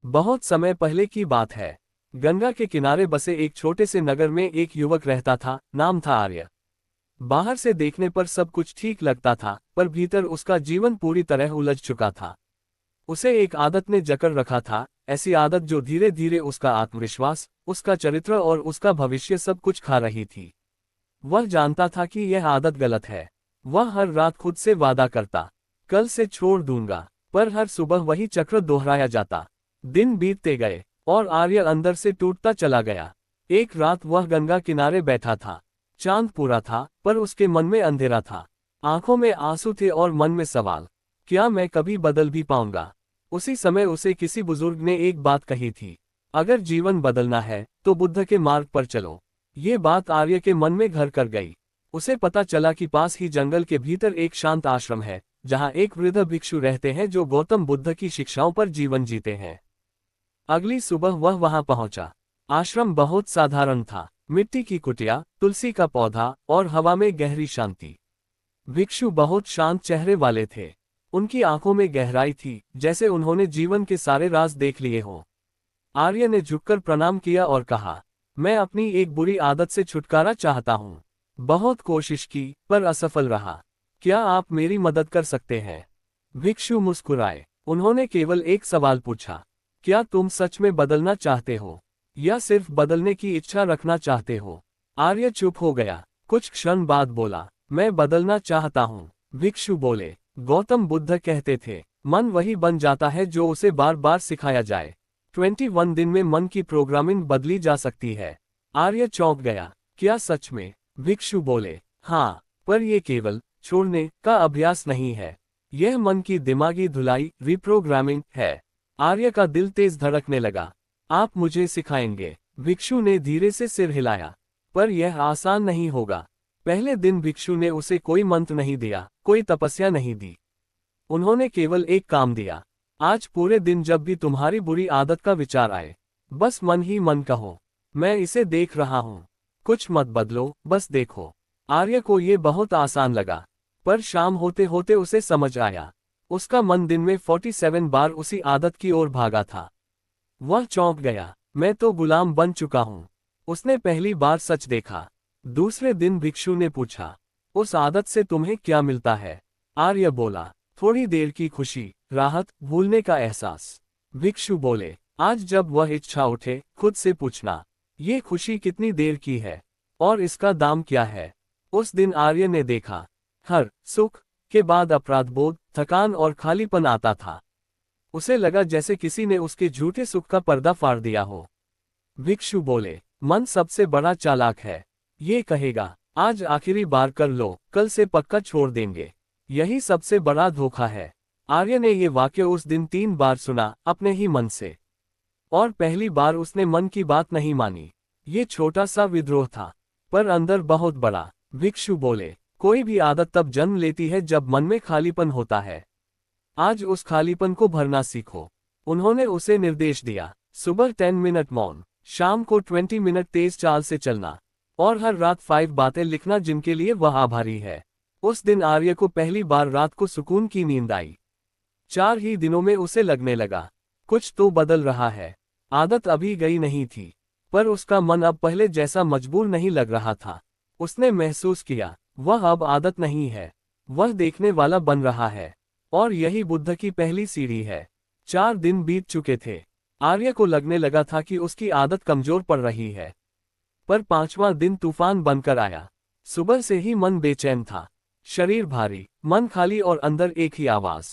बहुत समय पहले की बात है। गंगा के किनारे बसे एक छोटे से नगर में एक युवक रहता था, नाम था आर्य। बाहर से देखने पर सब कुछ ठीक लगता था, पर भीतर उसका जीवन पूरी तरह उलझ चुका था। उसे एक आदत ने जकड़ रखा था, ऐसी आदत जो धीरे धीरे उसका आत्मविश्वास, उसका चरित्र और उसका भविष्य सब कुछ खा रही थी। वह जानता था कि यह आदत गलत है। वह हर रात खुद से वादा करता, कल से छोड़ दूंगा, पर हर सुबह वही चक्र दोहराया जाता। दिन बीतते गए और आर्य अंदर से टूटता चला गया। एक रात वह गंगा किनारे बैठा था। चांद पूरा था, पर उसके मन में अंधेरा था। आंखों में आंसू थे और मन में सवाल, क्या मैं कभी बदल भी पाऊंगा। उसी समय उसे किसी बुजुर्ग ने एक बात कही थी, अगर जीवन बदलना है तो बुद्ध के मार्ग पर चलो। ये बात आर्य के मन में घर कर गई। उसे पता चला कि पास ही जंगल के भीतर एक शांत आश्रम है, जहां एक वृद्ध भिक्षु रहते हैं जो गौतम बुद्ध की शिक्षाओं पर जीवन जीते हैं। अगली सुबह वह वहां पहुंचा। आश्रम बहुत साधारण था, मिट्टी की कुटिया, तुलसी का पौधा और हवा में गहरी शांति। भिक्षु बहुत शांत चेहरे वाले थे। उनकी आंखों में गहराई थी, जैसे उन्होंने जीवन के सारे राज देख लिए हों। आर्य ने झुककर प्रणाम किया और कहा, मैं अपनी एक बुरी आदत से छुटकारा चाहता हूँ। बहुत कोशिश की, पर असफल रहा। क्या आप मेरी मदद कर सकते हैं? भिक्षु मुस्कुराए। उन्होंने केवल एक सवाल पूछा, क्या तुम सच में बदलना चाहते हो, या सिर्फ बदलने की इच्छा रखना चाहते हो? आर्य चुप हो गया। कुछ क्षण बाद बोला, मैं बदलना चाहता हूँ। भिक्षु बोले, गौतम बुद्ध कहते थे, मन वही बन जाता है जो उसे बार बार सिखाया जाए। 21 दिन में मन की प्रोग्रामिंग बदली जा सकती है। आर्य चौंक गया, क्या सच में? भिक्षु बोले, हाँ, पर यह केवल छोड़ने का अभ्यास नहीं है। यह मन की दिमागी धुलाई, रिप्रोग्रामिंग है। आर्य का दिल तेज धड़कने लगा। आप मुझे सिखाएंगे? भिक्षु ने धीरे से सिर हिलाया। पर यह आसान नहीं होगा। पहले दिन भिक्षु ने उसे कोई मंत्र नहीं दिया, कोई तपस्या नहीं दी। उन्होंने केवल एक काम दिया, आज पूरे दिन जब भी तुम्हारी बुरी आदत का विचार आए, बस मन ही मन कहो, मैं इसे देख रहा हूँ। कुछ मत बदलो, बस देखो। आर्य को ये बहुत आसान लगा, पर शाम होते होते उसे समझ आया। उसका मन दिन में 47 बार उसी आदत की ओर भागा था। वह चौंक गया, मैं तो गुलाम बन चुका हूँ। उसने पहली बार सच देखा। दूसरे दिन भिक्षु ने पूछा, उस आदत से तुम्हें क्या मिलता है? आर्य बोला, थोड़ी देर की खुशी, राहत, भूलने का एहसास। भिक्षु बोले, आज जब वह इच्छा उठे, खुद से पूछना, ये खुशी कितनी देर की है और इसका दाम क्या है? उस दिन आर्य ने देखा, हर सुख के बाद अपराधबोध, थकान और खालीपन आता था। उसे लगा जैसे किसी ने उसके झूठे सुख का पर्दा फाड़ दिया हो। भिक्षु बोले, मन सबसे बड़ा चालाक है। ये कहेगा, आज आखिरी बार कर लो, कल से पक्का छोड़ देंगे। यही सबसे बड़ा धोखा है। आर्य ने ये वाक्य उस दिन 3 बार सुना, अपने ही मन से। और पहली बार उसने मन की बात नहीं मानी। ये छोटा सा विद्रोह था, पर अंदर बहुत बड़ा। भिक्षु बोले, कोई भी आदत तब जन्म लेती है जब मन में खालीपन होता है। आज उस खालीपन को भरना सीखो। उन्होंने उसे निर्देश दिया, सुबह 10 मिनट मौन, शाम को 20 मिनट तेज चाल से चलना, और हर रात 5 बातें लिखना जिनके लिए वह आभारी है। उस दिन आर्य को पहली बार रात को सुकून की नींद आई। 4 ही दिनों में उसे लगने लगा, कुछ तो बदल रहा है। आदत अभी गई नहीं थी, पर उसका मन अब पहले जैसा मजबूर नहीं लग रहा था। उसने महसूस किया, वह अब आदत नहीं है, वह देखने वाला बन रहा है। और यही बुद्ध की पहली सीढ़ी है। 4 दिन बीत चुके थे। आर्य को लगने लगा था कि उसकी आदत कमजोर पड़ रही है। पर 5वां दिन तूफान बनकर आया। सुबह से ही मन बेचैन था, शरीर भारी, मन खाली और अंदर एक ही आवाज,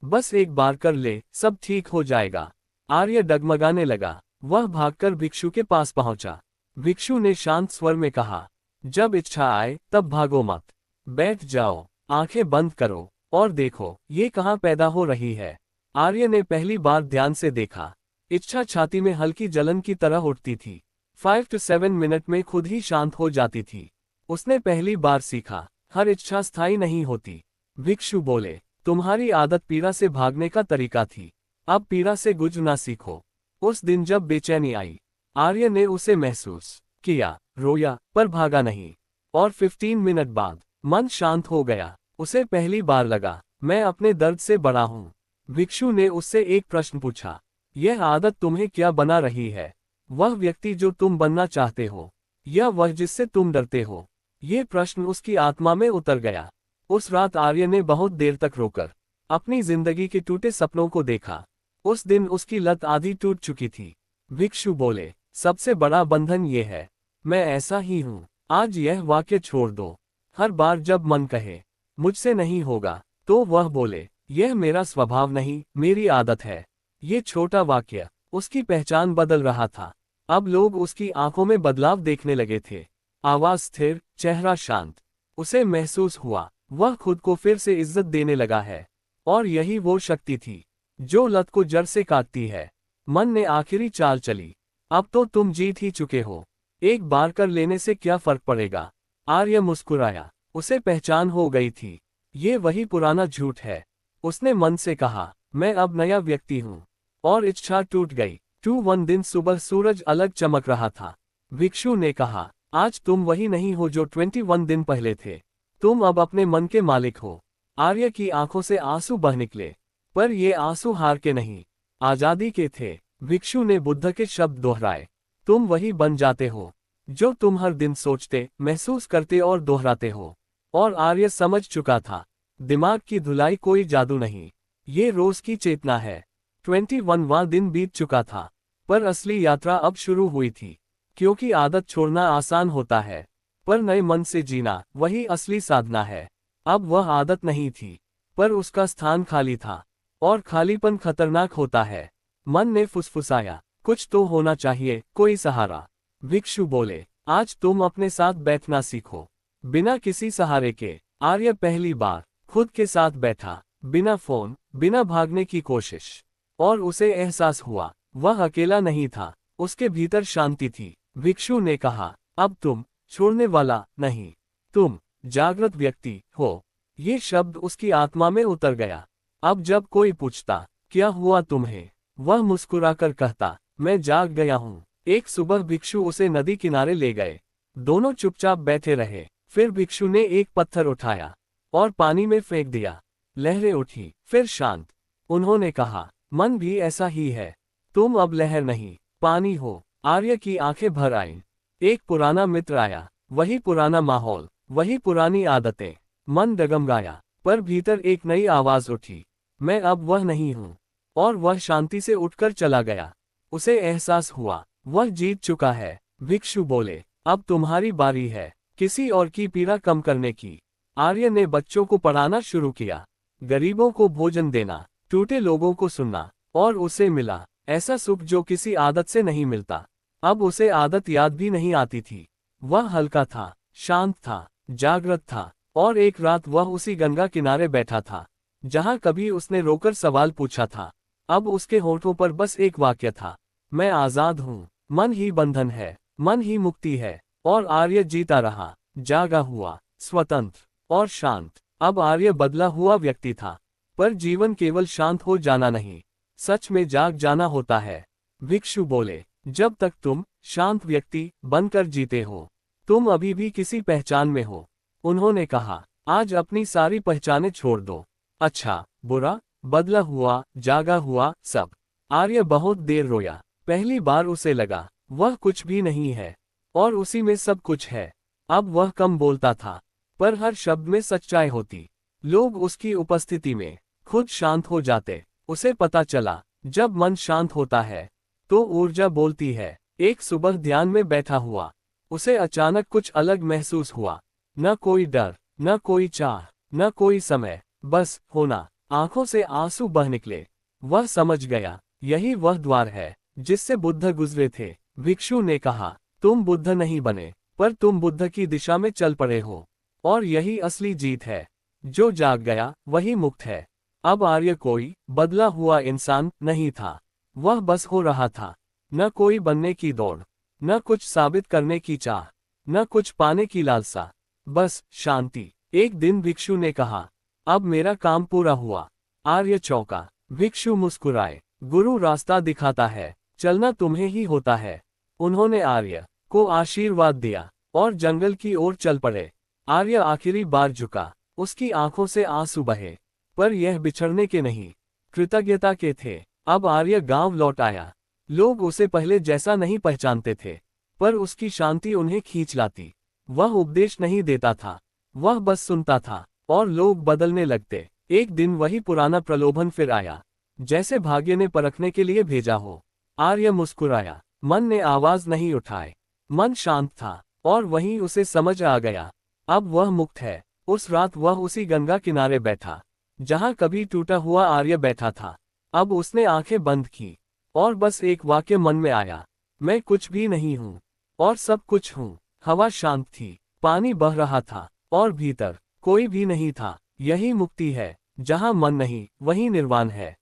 बस एक बार कर ले, सब ठीक हो जाएगा। आर्य डगमगाने लगा। वह भागकर भिक्षु के पास पहुंचा। भिक्षु ने शांत स्वर में कहा, जब इच्छा आए तब भागो मत। बैठ जाओ, आंखें बंद करो और देखो ये कहाँ पैदा हो रही है। आर्य ने पहली बार ध्यान से देखा। इच्छा छाती में हल्की जलन की तरह उठती थी। 5 to 7 मिनट में खुद ही शांत हो जाती थी। उसने पहली बार सीखा, हर इच्छा स्थायी नहीं होती। भिक्षु बोले, तुम्हारी आदत पीड़ा से भागने का तरीका थी, अब पीड़ा से गुजरना सीखो। उस दिन जब बेचैनी आई, आर्य ने उसे महसूस किया, रोया, पर भागा नहीं। और 15 मिनट बाद मन शांत हो गया। उसे पहली बार लगा, मैं अपने दर्द से बड़ा हूँ। भिक्षु ने उससे एक प्रश्न पूछा, यह आदत तुम्हें क्या बना रही है? वह व्यक्ति जो तुम बनना चाहते हो, या वह जिससे तुम डरते हो? ये प्रश्न उसकी आत्मा में उतर गया। उस रात आर्य ने बहुत देर तक रोकर अपनी जिंदगी के टूटे सपनों को देखा। उस दिन उसकी लत आधी टूट चुकी थी। भिक्षु बोले, सबसे बड़ा बंधन ये है, मैं ऐसा ही हूँ। आज यह वाक्य छोड़ दो। हर बार जब मन कहे मुझसे नहीं होगा, तो वह बोले, यह मेरा स्वभाव नहीं, मेरी आदत है। ये छोटा वाक्य उसकी पहचान बदल रहा था। अब लोग उसकी आंखों में बदलाव देखने लगे थे। आवाज स्थिर, चेहरा शांत। उसे महसूस हुआ वह खुद को फिर से इज्जत देने लगा है। और यही वो शक्ति थी जो लत को जड़ से काटती है। मन ने आखिरी चाल चली, अब तो तुम जीत ही चुके हो, एक बार कर लेने से क्या फर्क पड़ेगा? आर्य मुस्कुराया, उसे पहचान हो गई थी। ये वही पुराना झूठ है। उसने मन से कहा, मैं अब नया व्यक्ति हूँ। और इच्छा टूट गई। 21 दिन सुबह सूरज अलग चमक रहा था। भिक्षु ने कहा, आज तुम वही नहीं हो जो 21 दिन पहले थे। तुम अब अपने मन के मालिक हो। आर्य की आंखों से आंसू बह निकले, पर ये आंसू हार के नहीं, आजादी के थे। भिक्षु ने बुद्ध के शब्द दोहराए, तुम वही बन जाते हो जो तुम हर दिन सोचते, महसूस करते और दोहराते हो। और आर्य समझ चुका था, दिमाग की धुलाई कोई जादू नहीं, ये रोज की चेतना है। 21वां दिन बीत चुका था, पर असली यात्रा अब शुरू हुई थी। क्योंकि आदत छोड़ना आसान होता है, पर नए मन से जीना वही असली साधना है। अब वह आदत नहीं थी, पर उसका स्थान खाली था। और खालीपन खतरनाक होता है। मन ने फुसफुसाया, कुछ तो होना चाहिए, कोई सहारा। भिक्षु बोले, आज तुम अपने साथ बैठना सीखो, बिना किसी सहारे के। आर्य पहली बार खुद के साथ बैठा, बिना फोन, बिना भागने की कोशिश। और उसे एहसास हुआ वह अकेला नहीं था, उसके भीतर शांति थी। भिक्षु ने कहा, अब तुम छोड़ने वाला नहीं, तुम जागृत व्यक्ति हो। ये शब्द उसकी आत्मा में उतर गया। अब जब कोई पूछता, क्या हुआ तुम्हें, वह मुस्कुराकर कहता, मैं जाग गया हूँ। एक सुबह भिक्षु उसे नदी किनारे ले गए। दोनों चुपचाप बैठे रहे। फिर भिक्षु ने एक पत्थर उठाया और पानी में फेंक दिया। लहरें उठी, फिर शांत। उन्होंने कहा, मन भी ऐसा ही है, तुम अब लहर नहीं, पानी हो। आर्य की आंखें भर आईं। एक पुराना मित्र आया, वही पुराना माहौल, वही पुरानी आदतें। मन डगमगाया, पर भीतर एक नई आवाज उठी, मैं अब वह नहीं हूँ। और वह शांति से उठकर चला गया। उसे एहसास हुआ वह जीत चुका है। भिक्षु बोले, अब तुम्हारी बारी है किसी और की पीड़ा कम करने की। आर्य ने बच्चों को पढ़ाना शुरू किया, गरीबों को भोजन देना, टूटे लोगों को सुनना। और उसे मिला ऐसा सुख जो किसी आदत से नहीं मिलता। अब उसे आदत याद भी नहीं आती थी। वह हल्का था, शांत था, जागृत था। और एक रात वह उसी गंगा किनारे बैठा था जहां कभी उसने रोकर सवाल पूछा था। अब उसके होठों पर बस एक वाक्य था, मैं आजाद हूँ। मन ही बंधन है, मन ही मुक्ति है। और आर्य जीता रहा, जागा हुआ, स्वतंत्र और शांत। अब आर्य बदला हुआ व्यक्ति था। पर जीवन केवल शांत हो जाना नहीं, सच में जाग जाना होता है। भिक्षु बोले, जब तक तुम शांत व्यक्ति बनकर जीते हो, तुम अभी भी किसी पहचान में हो। उन्होंने कहा, आज अपनी सारी पहचानें छोड़ दो, अच्छा, बुरा, बदला हुआ, जागा हुआ, सब। आर्य बहुत देर रोया। पहली बार उसे लगा वह कुछ भी नहीं है, और उसी में सब कुछ है। अब वह कम बोलता था, पर हर शब्द में सच्चाई होती। लोग उसकी उपस्थिति में खुद शांत हो जाते। उसे पता चला, जब मन शांत होता है तो ऊर्जा बोलती है। एक सुबह ध्यान में बैठा हुआ, उसे अचानक कुछ अलग महसूस हुआ। न कोई डर, न कोई चाह, न कोई समय, बस होना। आंखों से आंसू बह निकले। वह समझ गया, यही वह द्वार है जिससे बुद्ध गुजरे थे। भिक्षु ने कहा, तुम बुद्ध नहीं बने, पर तुम बुद्ध की दिशा में चल पड़े हो। और यही असली जीत है। जो जाग गया वही मुक्त है। अब आर्य कोई बदला हुआ इंसान नहीं था, वह बस हो रहा था। न कोई बनने की दौड़, न कुछ साबित करने की चाह, न कुछ पाने की लालसा, बस शांति। एक दिन भिक्षु ने कहा, अब मेरा काम पूरा हुआ। आर्य चौंका। भिक्षु मुस्कुराए, गुरु रास्ता दिखाता है, चलना तुम्हें ही होता है। उन्होंने आर्य को आशीर्वाद दिया और जंगल की ओर चल पड़े। आर्य आखिरी बार झुका, उसकी आंखों से आंसू बहे, पर यह बिछड़ने के नहीं, कृतज्ञता के थे। अब आर्य गांव लौट आया। लोग उसे पहले जैसा नहीं पहचानते थे, पर उसकी शांति उन्हें खींच लाती। वह उपदेश नहीं देता था, वह बस सुनता था, और लोग बदलने लगते। एक दिन वही पुराना प्रलोभन फिर आया, जैसे भाग्य ने परखने के लिए भेजा हो। आर्य मुस्कुराया, मन ने आवाज नहीं उठाए। मन शांत था, और वहीं उसे समझ आ गया, अब वह मुक्त है। उस रात वह उसी गंगा किनारे बैठा, जहां कभी टूटा हुआ आर्य बैठा था। अब उसने आंखें बंद की, और बस एक वाक्य मन में आया, मैं कुछ भी नहीं हूं, और सब कुछ हूं। हवा शांत थी, पानी बह रहा था, और भीतर कोई भी नहीं था। यही मुक्ति है, जहां मन नहीं, वहीं निर्वाण है।